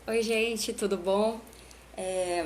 Oi, gente, tudo bom?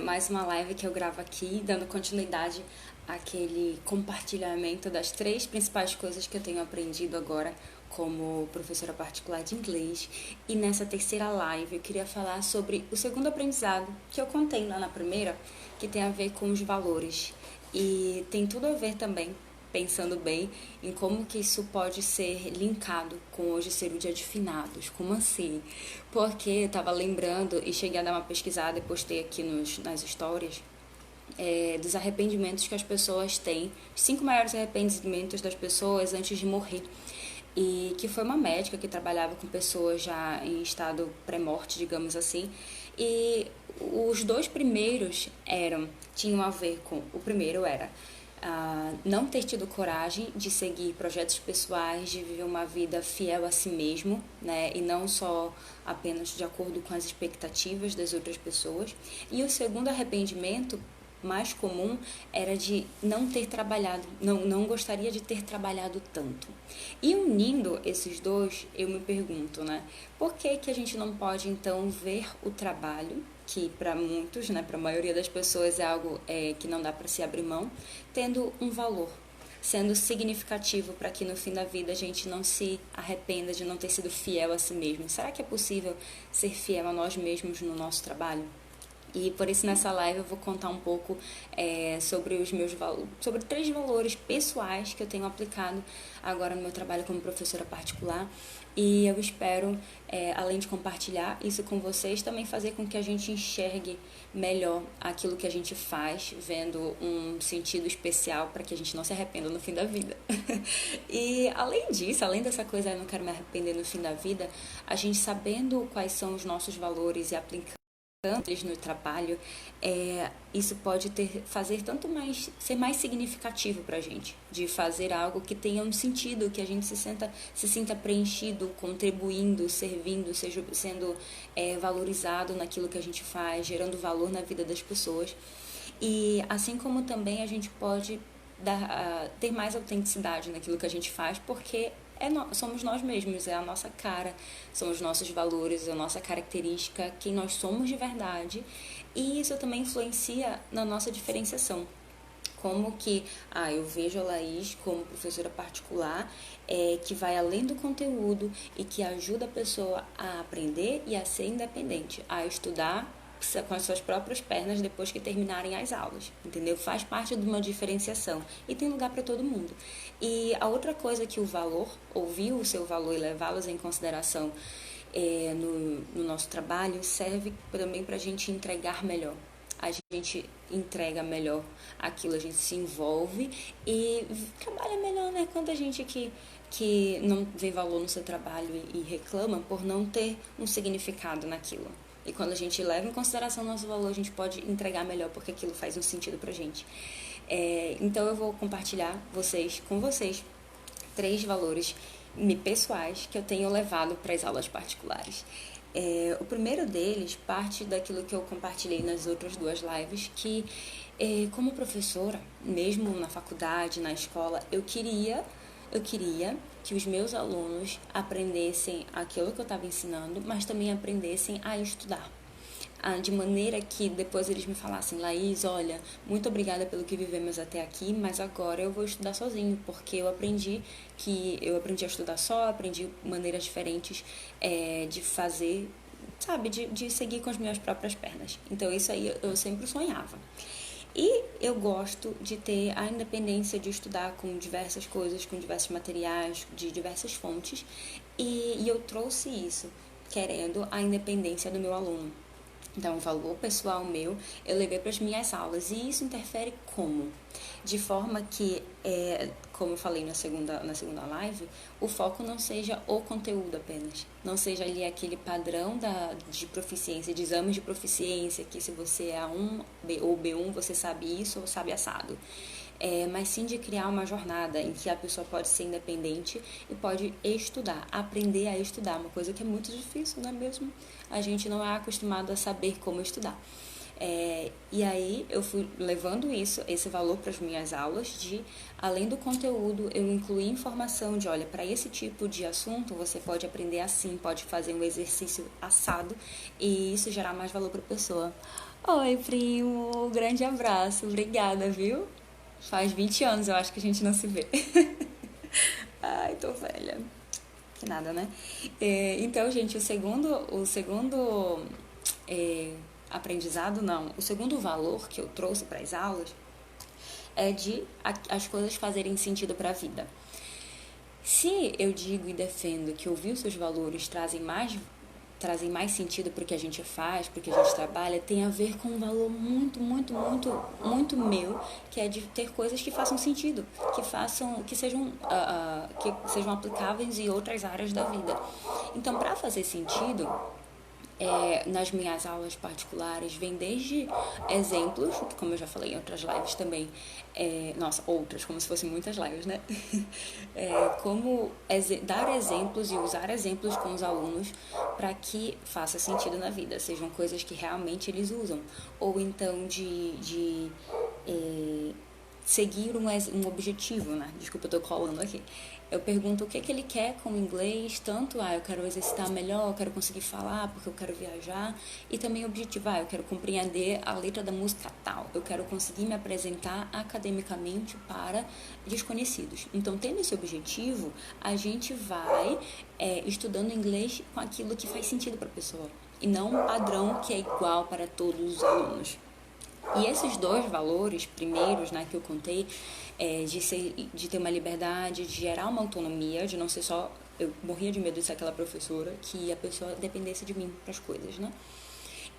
Mais uma live que eu gravo aqui, dando continuidade àquele compartilhamento das três principais coisas que eu tenho aprendido agora como professora particular de inglês. E nessa terceira live eu queria falar sobre o segundo aprendizado que eu contei lá na primeira, que tem a ver com os valores. E tem tudo a ver também, pensando bem em como que isso pode ser linkado com hoje ser o dia de finados, como assim? Porque eu tava lembrando e cheguei a dar uma pesquisada e postei aqui nas histórias dos arrependimentos que as pessoas têm, os 5 maiores arrependimentos das pessoas antes de morrer. E que foi uma médica que trabalhava com pessoas já em estado pré-morte, digamos assim. E os dois primeiros tinham a ver com, o primeiro era não ter tido coragem de seguir projetos pessoais, de viver uma vida fiel a si mesmo, né, e não só apenas de acordo com as expectativas das outras pessoas. E o segundo arrependimento mais comum era de não ter trabalhado, não gostaria de ter trabalhado tanto. E unindo esses dois, eu me pergunto, né, por que que a gente não pode então ver o trabalho, que para muitos, né, para a maioria das pessoas é algo que não dá para se abrir mão, tendo um valor, sendo significativo para que no fim da vida a gente não se arrependa de não ter sido fiel a si mesmo. Será que é possível ser fiel a nós mesmos no nosso trabalho? E por isso nessa live eu vou contar um pouco sobre os meus valores, sobre 3 valores pessoais que eu tenho aplicado agora no meu trabalho como professora particular. E eu espero, além de compartilhar isso com vocês, também fazer com que a gente enxergue melhor aquilo que a gente faz, vendo um sentido especial para que a gente não se arrependa no fim da vida. E além disso, além dessa coisa, eu não quero me arrepender no fim da vida, a gente sabendo quais são os nossos valores e aplicando eles no trabalho, isso pode fazer tanto mais, ser mais significativo para a gente, de fazer algo que tenha um sentido, que a gente se sinta preenchido, contribuindo, servindo, seja sendo valorizado naquilo que a gente faz, gerando valor na vida das pessoas. E assim como também a gente pode ter mais autenticidade naquilo que a gente faz, porque somos nós mesmos, é a nossa cara, são os nossos valores, a nossa característica, quem nós somos de verdade, e isso também influencia na nossa diferenciação. Como que eu vejo a Laís como professora particular, que vai além do conteúdo e que ajuda a pessoa a aprender e a ser independente, a estudar com as suas próprias pernas depois que terminarem as aulas, entendeu? Faz parte de uma diferenciação e tem lugar para todo mundo. E a outra coisa que o valor, ouvir o seu valor e levá-los em consideração no nosso trabalho, serve também para a gente entregar melhor. A gente entrega melhor aquilo, a gente se envolve e trabalha melhor, né? Quando a gente que não vê valor no seu trabalho e reclama por não ter um significado naquilo. E quando a gente leva em consideração o nosso valor, a gente pode entregar melhor porque aquilo faz um sentido pra gente. Então eu vou compartilhar com vocês 3 valores pessoais que eu tenho levado para as aulas particulares. O primeiro deles parte daquilo que eu compartilhei nas outras 2 lives, que como professora, mesmo na faculdade, na escola, eu queria que os meus alunos aprendessem aquilo que eu estava ensinando, mas também aprendessem a estudar. De maneira que depois eles me falassem: Laís, olha, muito obrigada pelo que vivemos até aqui, mas agora eu vou estudar sozinho, porque eu aprendi a estudar só, aprendi maneiras diferentes de fazer, sabe, de seguir com as minhas próprias pernas. Então isso aí eu sempre sonhava. E eu gosto de ter a independência de estudar com diversas coisas, com diversos materiais, de diversas fontes, e eu trouxe isso, querendo a independência do meu aluno. Então, um valor pessoal meu, eu levei para as minhas aulas. E isso interfere como? De forma que, como eu falei na segunda live, o foco não seja o conteúdo apenas. Não seja ali aquele padrão de proficiência, de exames de proficiência, que se você é A1 ou B1, você sabe isso ou sabe assado. Mas sim de criar uma jornada em que a pessoa pode ser independente e pode estudar, aprender a estudar, uma coisa que é muito difícil, não é mesmo? A gente não é acostumado a saber como estudar. E aí eu fui levando esse valor para as minhas aulas de, além do conteúdo, eu incluí informação de, olha, para esse tipo de assunto você pode aprender assim, pode fazer um exercício assado e isso gerar mais valor para a pessoa. Oi, primo, grande abraço, obrigada, viu? Faz 20 anos eu acho que a gente não se vê. Ai, tô velha. Que nada, né? Então, gente, aprendizado, não. O segundo valor que eu trouxe para as aulas é de as coisas fazerem sentido para a vida. Se eu digo e defendo que ouvir os seus valores trazem mais sentido para o que a gente faz, para o que a gente trabalha, tem a ver com um valor muito, muito, muito, muito meu, que é de ter coisas que façam sentido, que sejam aplicáveis em outras áreas da vida. Então, para fazer sentido, nas minhas aulas particulares, vem desde exemplos, como eu já falei em outras lives também, outras, como se fossem muitas lives, né? Como dar exemplos e usar exemplos com os alunos para que faça sentido na vida, sejam coisas que realmente eles usam, ou então de seguir um objetivo, né? Desculpa, eu tô colando aqui. Eu pergunto o que ele quer com o inglês, tanto, eu quero exercitar melhor, eu quero conseguir falar porque eu quero viajar, e também objetivo, eu quero compreender a letra da música tal, eu quero conseguir me apresentar academicamente para desconhecidos. Então, tendo esse objetivo, a gente vai estudando inglês com aquilo que faz sentido para a pessoa, e não um padrão que é igual para todos os alunos. E esses dois valores primeiros, né, que eu contei, de ter uma liberdade, de gerar uma autonomia, de não ser só... Eu morria de medo de ser aquela professora que a pessoa dependesse de mim para as coisas, né?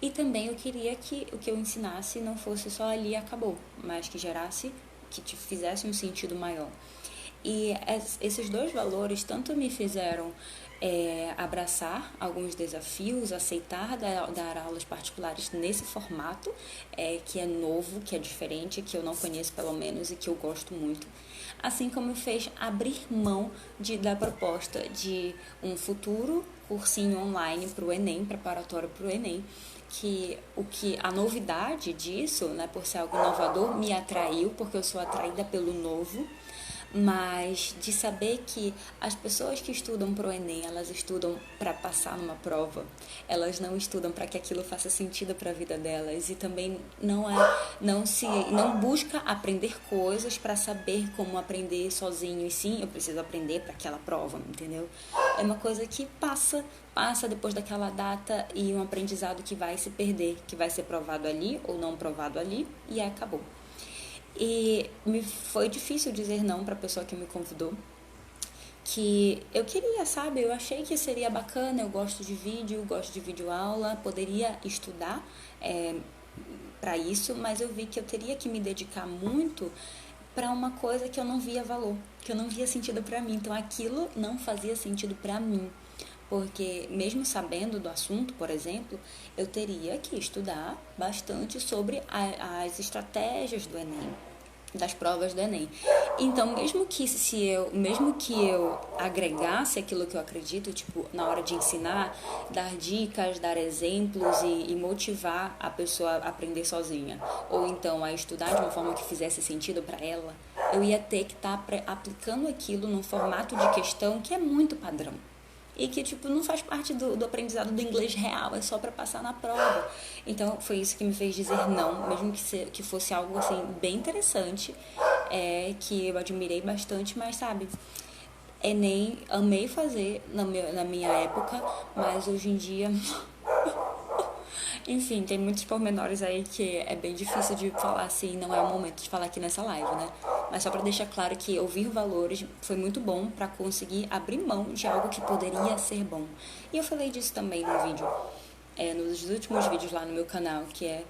E também eu queria que o que eu ensinasse não fosse só ali e acabou, mas que gerasse, que te fizesse um sentido maior. E esses dois valores tanto me fizeram abraçar alguns desafios, aceitar dar aulas particulares nesse formato, que é novo, que é diferente, que eu não conheço pelo menos e que eu gosto muito. Assim como me fez abrir mão da proposta de um futuro cursinho online para o Enem, preparatório para o Enem, que a novidade disso, né, por ser algo inovador, me atraiu, porque eu sou atraída pelo novo, mas de saber que as pessoas que estudam para o Enem, elas estudam para passar numa prova, elas não estudam para que aquilo faça sentido para a vida delas, e também não busca aprender coisas para saber como aprender sozinho, e sim, eu preciso aprender para aquela prova, entendeu? É uma coisa que passa depois daquela data, e um aprendizado que vai se perder, que vai ser provado ali ou não provado ali, e acabou. E foi difícil dizer não para a pessoa que me convidou, que eu queria, sabe? Eu achei que seria bacana, eu gosto de vídeo aula, poderia estudar para isso, mas eu vi que eu teria que me dedicar muito para uma coisa que eu não via valor, que eu não via sentido para mim. Então aquilo não fazia sentido para mim, porque mesmo sabendo do assunto, por exemplo, eu teria que estudar bastante sobre as estratégias do Enem, das provas do Enem. Então, mesmo que eu agregasse aquilo que eu acredito, tipo, na hora de ensinar, dar dicas, dar exemplos e motivar a pessoa a aprender sozinha, ou então a estudar de uma forma que fizesse sentido para ela, eu ia ter que estar aplicando aquilo num formato de questão que é muito padrão. E que, tipo, não faz parte do aprendizado do inglês real, é só para passar na prova. Então, foi isso que me fez dizer não, mesmo que fosse algo, assim, bem interessante, que eu admirei bastante, mas, sabe, Enem, amei fazer na minha época, mas hoje em dia... Enfim, tem muitos pormenores aí que é bem difícil de falar assim, não é o momento de falar aqui nessa live, né? Mas só para deixar claro que ouvir valores foi muito bom para conseguir abrir mão de algo que poderia ser bom. E eu falei disso também no vídeo, nos últimos vídeos lá no meu canal, que é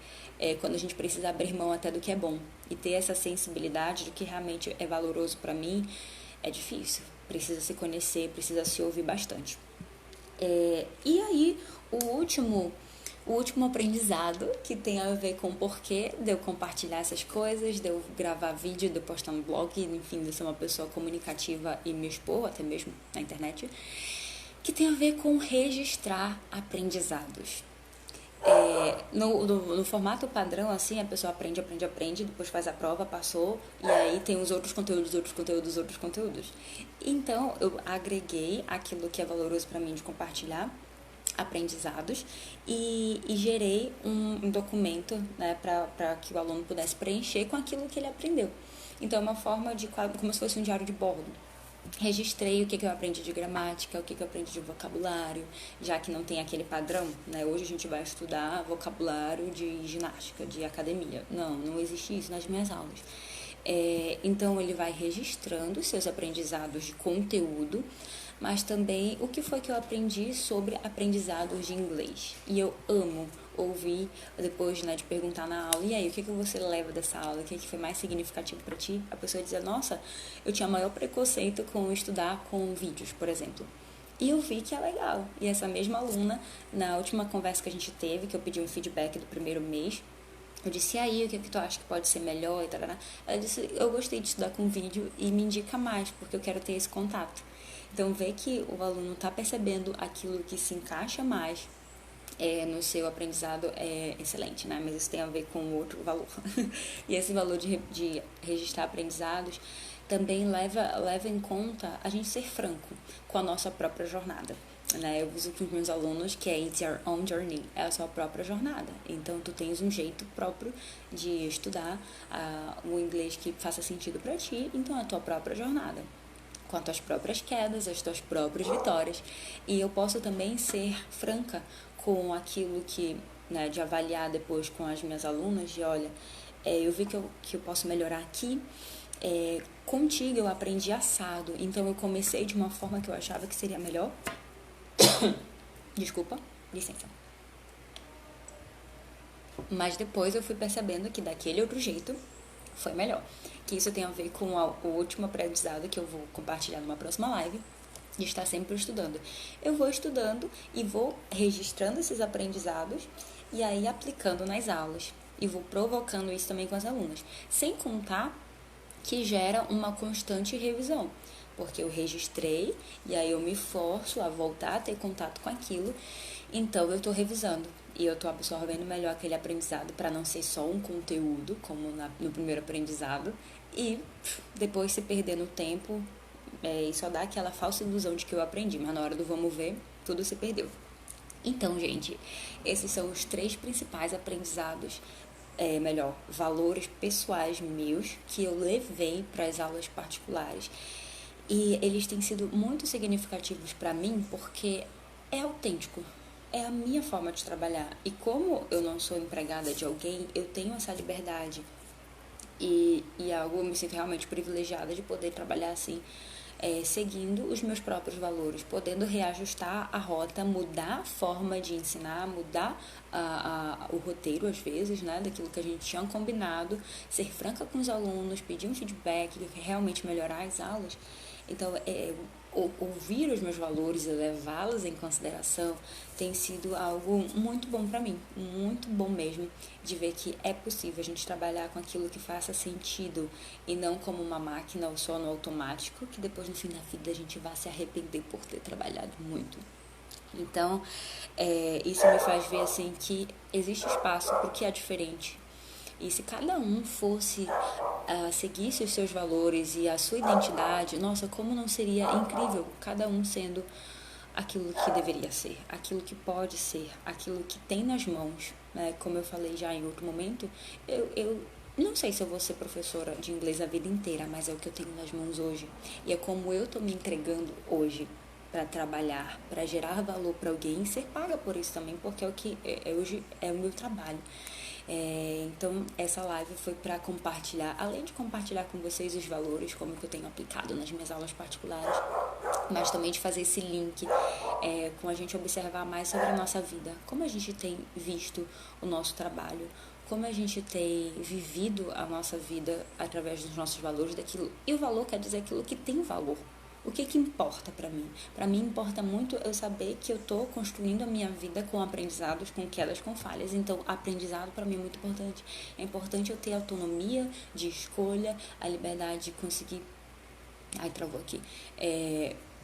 quando a gente precisa abrir mão até do que é bom. E ter essa sensibilidade do que realmente é valoroso para mim é difícil. Precisa se conhecer, precisa se ouvir bastante. E aí, o último aprendizado, que tem a ver com o porquê de eu compartilhar essas coisas, de eu gravar vídeo, de eu postar no blog, enfim, de eu ser uma pessoa comunicativa e me expor, até mesmo na internet, que tem a ver com registrar aprendizados. No formato padrão, assim, a pessoa aprende, depois faz a prova, passou, e aí tem os outros conteúdos. Então, eu agreguei aquilo que é valoroso para mim de compartilhar aprendizados e gerei um documento, né, para que o aluno pudesse preencher com aquilo que ele aprendeu. Então, é uma forma de como se fosse um diário de bordo. Registrei o que eu aprendi de gramática, o que eu aprendi de vocabulário, já que não tem aquele padrão, né? Hoje a gente vai estudar vocabulário de ginástica, de academia. Não existe isso nas minhas aulas. Então ele vai registrando seus aprendizados de conteúdo, mas também o que foi que eu aprendi sobre aprendizados de inglês. E eu amo ouvir depois, né, de perguntar na aula, e aí, o que você leva dessa aula? O que foi mais significativo para ti? A pessoa dizer, nossa, eu tinha maior preconceito com estudar com vídeos, por exemplo. E eu vi que é legal. E essa mesma aluna, na última conversa que a gente teve, que eu pedi um feedback do primeiro mês, eu disse, e aí, o que tu acha que pode ser melhor? E tal. Ela disse, eu gostei de estudar com vídeo e me indica mais, porque eu quero ter esse contato. Então, ver que o aluno está percebendo aquilo que se encaixa mais no seu aprendizado é excelente, né? Mas isso tem a ver com outro valor. E esse valor de registrar aprendizados também leva em conta a gente ser franco com a nossa própria jornada. Né? Eu uso com os meus alunos que é It's Your Own Journey, é a sua própria jornada. Então, tu tens um jeito próprio de estudar o inglês que faça sentido para ti, então é a tua própria jornada, com as tuas próprias quedas, as tuas próprias vitórias. E eu posso também ser franca com aquilo que, né, de avaliar depois com as minhas alunas, de olha, eu vi que eu posso melhorar aqui, contigo eu aprendi assado, então eu comecei de uma forma que eu achava que seria melhor. Desculpa, licença. Mas depois eu fui percebendo que daquele outro jeito foi melhor. Que isso tem a ver com o último aprendizado que eu vou compartilhar numa próxima live, de estar sempre estudando. Eu vou estudando e vou registrando esses aprendizados e aí aplicando nas aulas. E vou provocando isso também com as alunas. Sem contar que gera uma constante revisão. Porque eu registrei e aí eu me forço a voltar a ter contato com aquilo. Então eu estou revisando e eu estou absorvendo melhor aquele aprendizado para não ser só um conteúdo, como no primeiro aprendizado, e depois se perder no tempo e só dá aquela falsa ilusão de que eu aprendi, mas na hora do vamos ver, tudo se perdeu. Então, gente, esses são os 3 principais aprendizados, valores pessoais meus que eu levei para as aulas particulares. E eles têm sido muito significativos para mim porque é autêntico, é a minha forma de trabalhar. E como eu não sou empregada de alguém, eu tenho essa liberdade. E eu me sinto realmente privilegiada de poder trabalhar assim, seguindo os meus próprios valores, podendo reajustar a rota, mudar a forma de ensinar, mudar o roteiro às vezes, né, daquilo que a gente tinha combinado, ser franca com os alunos, pedir um feedback, realmente melhorar as aulas. Então, ouvir os meus valores e levá-los em consideração tem sido algo muito bom para mim, muito bom mesmo, de ver que é possível a gente trabalhar com aquilo que faça sentido e não como uma máquina ou só no automático, que depois no fim da vida a gente vai se arrepender por ter trabalhado muito. Então, isso me faz ver assim que existe espaço para o que é diferente. E se cada um fosse seguisse os seus valores e a sua identidade, nossa, como não seria incrível cada um sendo aquilo que deveria ser, aquilo que pode ser, aquilo que tem nas mãos. Né? Como eu falei já em outro momento, eu não sei se eu vou ser professora de inglês a vida inteira, mas é o que eu tenho nas mãos hoje. E é como eu estou me entregando hoje para trabalhar, para gerar valor para alguém e ser paga por isso também, porque é o que hoje é o meu trabalho. Então, essa live foi para compartilhar, além de compartilhar com vocês os valores, como que eu tenho aplicado nas minhas aulas particulares, mas também de fazer esse link com a gente observar mais sobre a nossa vida, como a gente tem visto o nosso trabalho, como a gente tem vivido a nossa vida através dos nossos valores, daquilo. E o valor quer dizer aquilo que tem valor. O que importa para mim? Para mim importa muito eu saber que eu estou construindo a minha vida com aprendizados, com quedas, com falhas. Então, aprendizado para mim é muito importante. É importante eu ter autonomia de escolha, a liberdade de conseguir... Ai, travou aqui.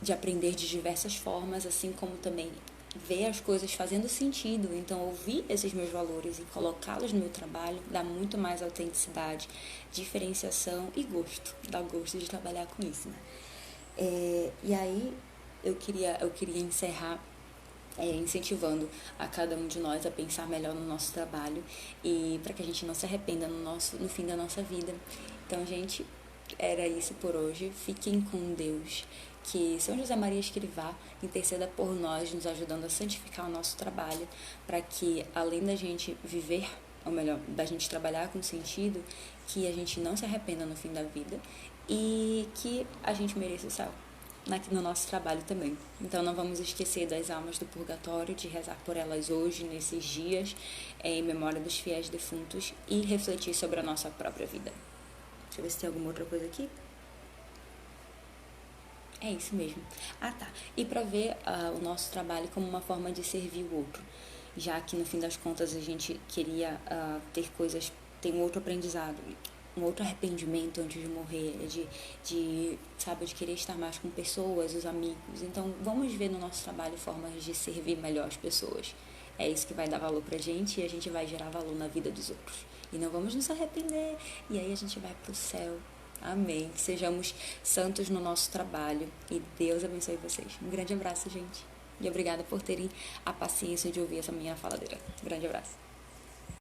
De aprender de diversas formas, assim como também ver as coisas fazendo sentido. Então, ouvir esses meus valores e colocá-los no meu trabalho dá muito mais autenticidade, diferenciação e gosto. Dá gosto de trabalhar com isso, né? E aí, eu queria encerrar incentivando a cada um de nós a pensar melhor no nosso trabalho e para que a gente não se arrependa no fim da nossa vida. Então, gente, era isso por hoje. Fiquem com Deus. Que São José Maria Escrivá interceda por nós, nos ajudando a santificar o nosso trabalho, para que, além da gente viver, ou melhor, da gente trabalhar com sentido, que a gente não se arrependa no fim da vida e que a gente mereça o céu no nosso trabalho também. Então não vamos esquecer das almas do purgatório, de rezar por elas hoje, nesses dias, em memória dos fiéis defuntos e refletir sobre a nossa própria vida. Deixa eu ver se tem alguma outra coisa aqui. É isso mesmo. Ah, tá. E para ver o nosso trabalho como uma forma de servir o outro. Já que no fim das contas a gente queria ter um outro aprendizado, um outro arrependimento antes de morrer, sabe, de querer estar mais com pessoas, os amigos. Então, vamos ver no nosso trabalho formas de servir melhor as pessoas. É isso que vai dar valor pra gente e a gente vai gerar valor na vida dos outros. E não vamos nos arrepender. E aí a gente vai pro céu. Amém. Que sejamos santos no nosso trabalho. E Deus abençoe vocês. Um grande abraço, gente. E obrigada por terem a paciência de ouvir essa minha faladeira. Um grande abraço.